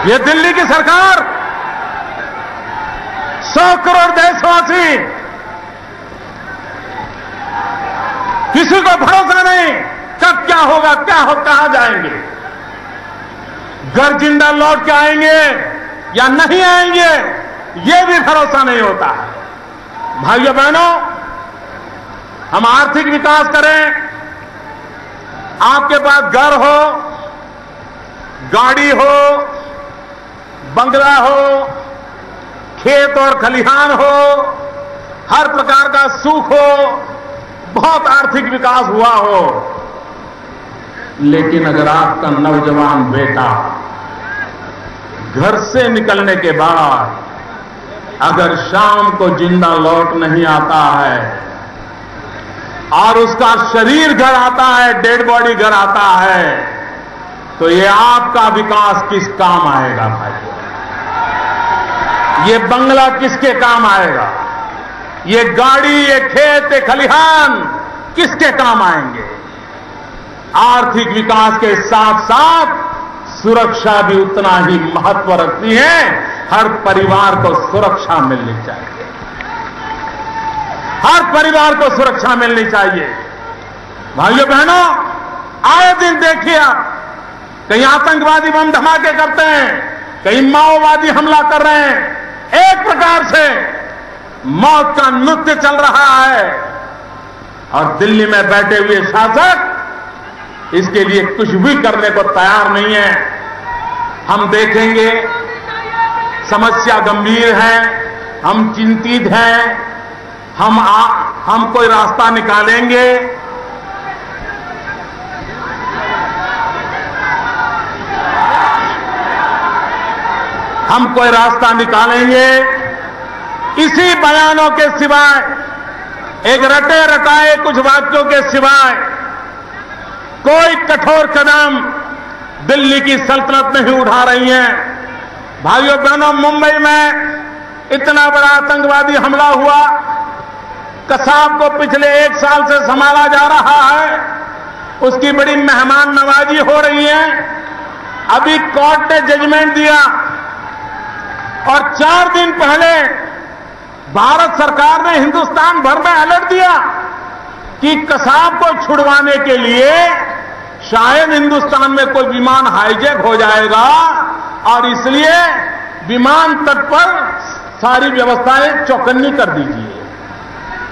ये दिल्ली की सरकार 100 करोड़ देशवासी, किसी को भरोसा नहीं कब क्या होगा, कहां जाएंगे, घर जिंदा लौट के आएंगे या नहीं आएंगे, ये भी भरोसा नहीं होता है। भाइयों बहनों, हम आर्थिक विकास करें, आपके पास घर हो, गाड़ी हो, बंगला हो, खेत और खलिहान हो, हर प्रकार का सुख हो, बहुत आर्थिक विकास हुआ हो, लेकिन अगर आपका नौजवान बेटा घर से निकलने के बाद अगर शाम को जिंदा लौट नहीं आता है और उसका शरीर घर आता है, डेड बॉडी घर आता है, तो ये आपका विकास किस काम आएगा भाई? ये बंगला किसके काम आएगा? ये गाड़ी, ये खेत, ये खलिहान किसके काम आएंगे? आर्थिक विकास के साथ साथ सुरक्षा भी उतना ही महत्व रखती है। हर परिवार को सुरक्षा मिलनी चाहिए, हर परिवार को सुरक्षा मिलनी चाहिए। भाइयों बहनों, आए दिन देखिए आप, कहीं आतंकवादी बम धमाके करते हैं, कहीं माओवादी हमला कर रहे हैं। एक प्रकार से मौत का नृत्य चल रहा है और दिल्ली में बैठे हुए शासक इसके लिए कुछ भी करने को तैयार नहीं है। हम देखेंगे, समस्या गंभीर है, हम चिंतित हैं, हम कोई रास्ता निकालेंगे। हम कोई रास्ता निकालेंगे। इसी बयानों के सिवाय, एक रटे रटाए कुछ वाक्यों के सिवाय कोई कठोर कदम दिल्ली की सल्तनत नहीं उठा रही है। भाइयों बहनों, मुंबई में इतना बड़ा आतंकवादी हमला हुआ, कसाब को पिछले 1 साल से संभाला जा रहा है, उसकी बड़ी मेहमान नवाजी हो रही है। अभी कोर्ट ने जजमेंट दिया और 4 दिन पहले भारत सरकार ने हिंदुस्तान भर में अलर्ट दिया कि कसाब को छुड़वाने के लिए शायद हिंदुस्तान में कोई विमान हाईजैक हो जाएगा और इसलिए विमान तट पर सारी व्यवस्थाएं चौकन्नी कर दीजिए।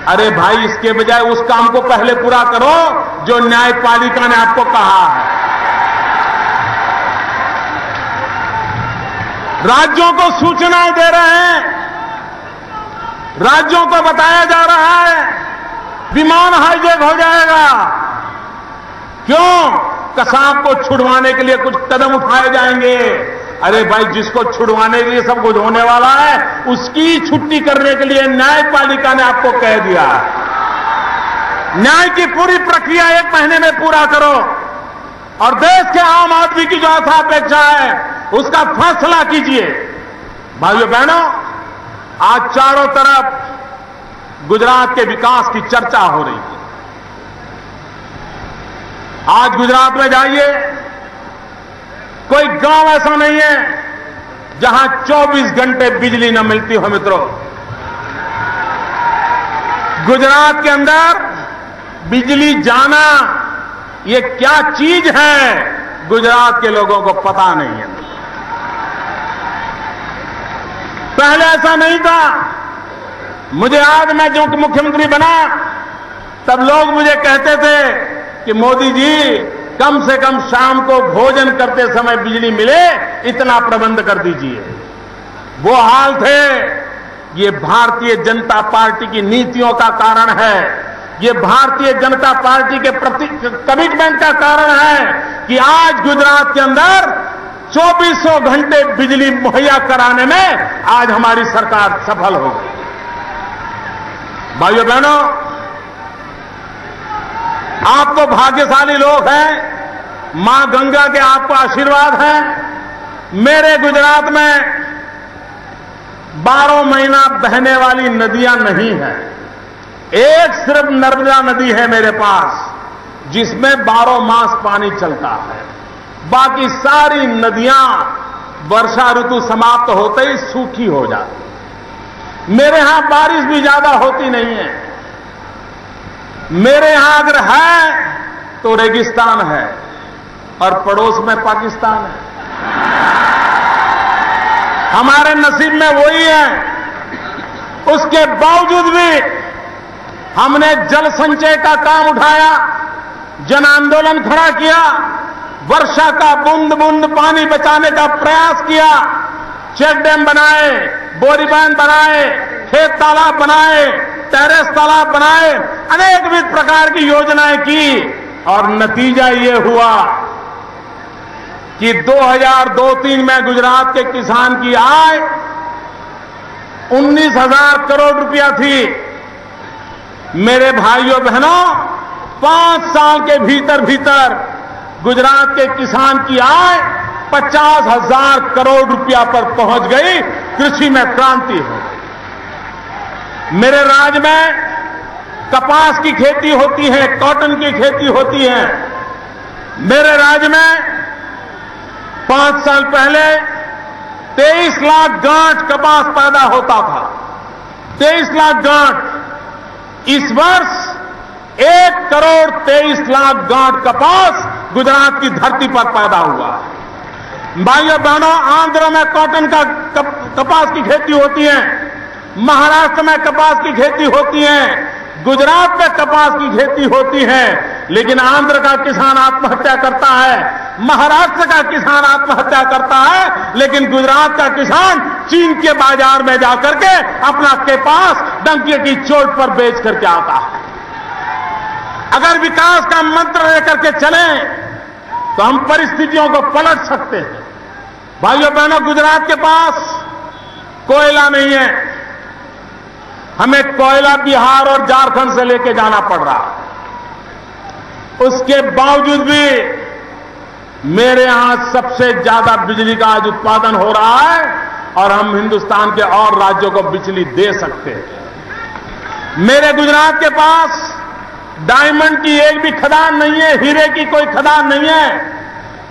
अरे भाई, इसके बजाय उस काम को पहले पूरा करो जो न्यायपालिका ने आपको कहा है। राज्यों को सूचनाएं दे रहे हैं, राज्यों को बताया जा रहा है विमान हाईजैक हो जाएगा। क्यों? कसाब को छुड़वाने के लिए कुछ कदम उठाए जाएंगे। अरे भाई, जिसको छुड़वाने के लिए सब कुछ होने वाला है, उसकी छुट्टी करने के लिए न्यायपालिका ने आपको कह दिया। न्याय की पूरी प्रक्रिया 1 महीने में पूरा करो और देश के आम आदमी की जो आशा अपेक्षा है उसका फैसला कीजिए। भाइयों बहनों, आज चारों तरफ गुजरात के विकास की चर्चा हो रही है। आज गुजरात में जाइए, कोई गांव ऐसा नहीं है जहां 24 घंटे बिजली न मिलती हो। मित्रों, गुजरात के अंदर बिजली जाना ये क्या चीज है, गुजरात के लोगों को पता नहीं है। पहले ऐसा नहीं था। मुझे याद, मैं जो मुख्यमंत्री बना तब लोग मुझे कहते थे कि मोदी जी, कम से कम शाम को भोजन करते समय बिजली मिले, इतना प्रबंध कर दीजिए। वो हाल थे। ये भारतीय जनता पार्टी की नीतियों का कारण है, ये भारतीय जनता पार्टी के प्रति कमिटमेंट का कारण है कि आज गुजरात के अंदर 2400 घंटे बिजली मुहैया कराने में आज हमारी सरकार सफल हो गई। भाइयों बहनों, आप तो भाग्यशाली लोग हैं, मां गंगा के आपको आशीर्वाद है। मेरे गुजरात में 12 महीना बहने वाली नदियां नहीं है। एक सिर्फ नर्मदा नदी है मेरे पास, जिसमें 12 मास पानी चलता है। बाकी सारी नदियां वर्षा ऋतु समाप्त होते ही सूखी हो जाती। मेरे यहां बारिश भी ज्यादा होती नहीं है। मेरे यहां अगर है तो रेगिस्तान है और पड़ोस में पाकिस्तान है। हमारे नसीब में वही है। उसके बावजूद भी हमने जल संचय का काम उठाया, जन आंदोलन खड़ा किया, वर्षा का बूंद बूंद पानी बचाने का प्रयास किया, चेक डैम बनाए, बोरीबांध बनाए, खेत तालाब बनाए, टेरेस तालाब बनाए, अनेक विविध प्रकार की योजनाएं की और नतीजा ये हुआ कि 2002-03 में गुजरात के किसान की आय 19,000 करोड़ रुपया थी। मेरे भाइयों बहनों, 5 साल के भीतर भीतर गुजरात के किसान की आय 50,000 करोड़ रुपया पर पहुंच गई। कृषि में क्रांति हो गई। मेरे राज्य में कपास की खेती होती है, कॉटन की खेती होती है। मेरे राज्य में 5 साल पहले 23 लाख गांठ कपास पैदा होता था। 23 लाख गांठ। इस वर्ष 1,23 लाख गांठ कपास गुजरात की धरती पर पैदा हुआ। भाइयों बहनों, आंध्र में कॉटन का कपास की खेती होती है, महाराष्ट्र में कपास की खेती होती है, गुजरात में कपास की खेती होती है। लेकिन आंध्र का किसान आत्महत्या करता है, महाराष्ट्र का किसान आत्महत्या करता है, लेकिन गुजरात का किसान चीन के बाजार में जाकर के अपना कपास डंके की चोट पर बेच करके आता है। अगर विकास का मंत्र लेकर के चलें तो हम परिस्थितियों को पलट सकते हैं। भाइयों बहनों, गुजरात के पास कोयला नहीं है। हमें कोयला बिहार और झारखंड से लेके जाना पड़ रहा है। उसके बावजूद भी मेरे यहां सबसे ज्यादा बिजली का आज उत्पादन हो रहा है और हम हिंदुस्तान के और राज्यों को बिजली दे सकते हैं। मेरे गुजरात के पास डायमंड की एक भी खदान नहीं है, हीरे की कोई खदान नहीं है।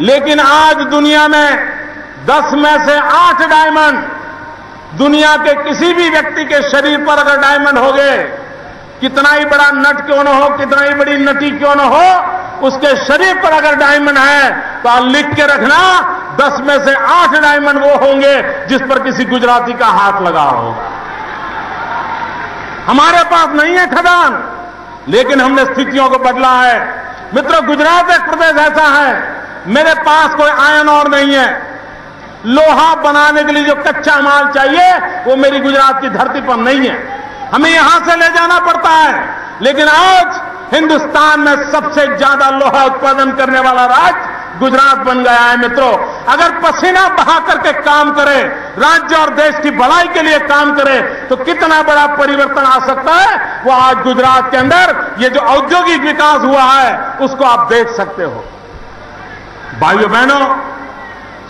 लेकिन आज दुनिया में 10 में से 8 डायमंड, दुनिया के किसी भी व्यक्ति के शरीर पर अगर डायमंड हो गए, कितना ही बड़ा नट क्यों न हो, कितना ही बड़ी नटी क्यों न हो, उसके शरीर पर अगर डायमंड है तो लिख के रखना 10 में से 8 डायमंड वो होंगे जिस पर किसी गुजराती का हाथ लगा होगा। हमारे पास नहीं है खदान, लेकिन हमने स्थितियों को बदला है। मित्रों, गुजरात एक प्रदेश ऐसा है, मेरे पास कोई आयरन और नहीं है। लोहा बनाने के लिए जो कच्चा माल चाहिए वो मेरी गुजरात की धरती पर नहीं है, हमें यहां से ले जाना पड़ता है। लेकिन आज हिंदुस्तान में सबसे ज्यादा लोहा उत्पादन करने वाला राज्य गुजरात बन गया है। मित्रों, अगर पसीना बहा करके काम करे, राज्य और देश की भलाई के लिए काम करे, तो कितना बड़ा परिवर्तन आ सकता है वो आज गुजरात के अंदर ये जो औद्योगिक विकास हुआ है उसको आप देख सकते हो। भाइयों बहनों,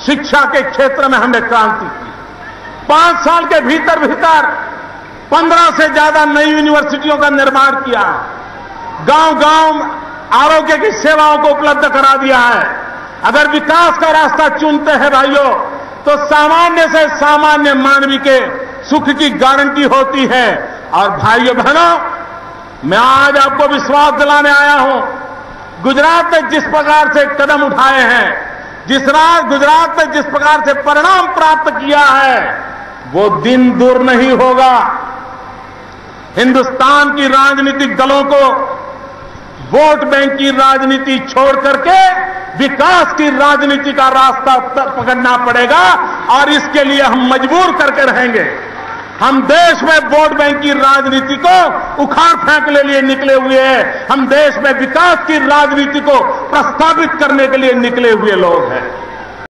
शिक्षा के क्षेत्र में हमने क्रांति की। 5 साल के भीतर भीतर 15 से ज्यादा नई यूनिवर्सिटियों का निर्माण किया है। गांव गांव आरोग्य की सेवाओं को उपलब्ध करा दिया है। अगर विकास का रास्ता चुनते हैं भाइयों, तो सामान्य से सामान्य मानवी के सुख की गारंटी होती है। और भाइयों बहनों, मैं आज आपको विश्वास दिलाने आया हूं, गुजरात ने जिस प्रकार से कदम उठाए हैं, गुजरात ने जिस प्रकार से परिणाम प्राप्त किया है, वो दिन दूर नहीं होगा। हिंदुस्तान की राजनीतिक दलों को वोट बैंक की राजनीति छोड़ करके विकास की राजनीति का रास्ता पकड़ना पड़ेगा और इसके लिए हम मजबूर करके रहेंगे। हम देश में वोट बैंक की राजनीति को उखाड़ फेंकने के लिए निकले हुए हैं। हम देश में विकास की राजनीति को प्रस्तावित करने के लिए निकले हुए लोग हैं।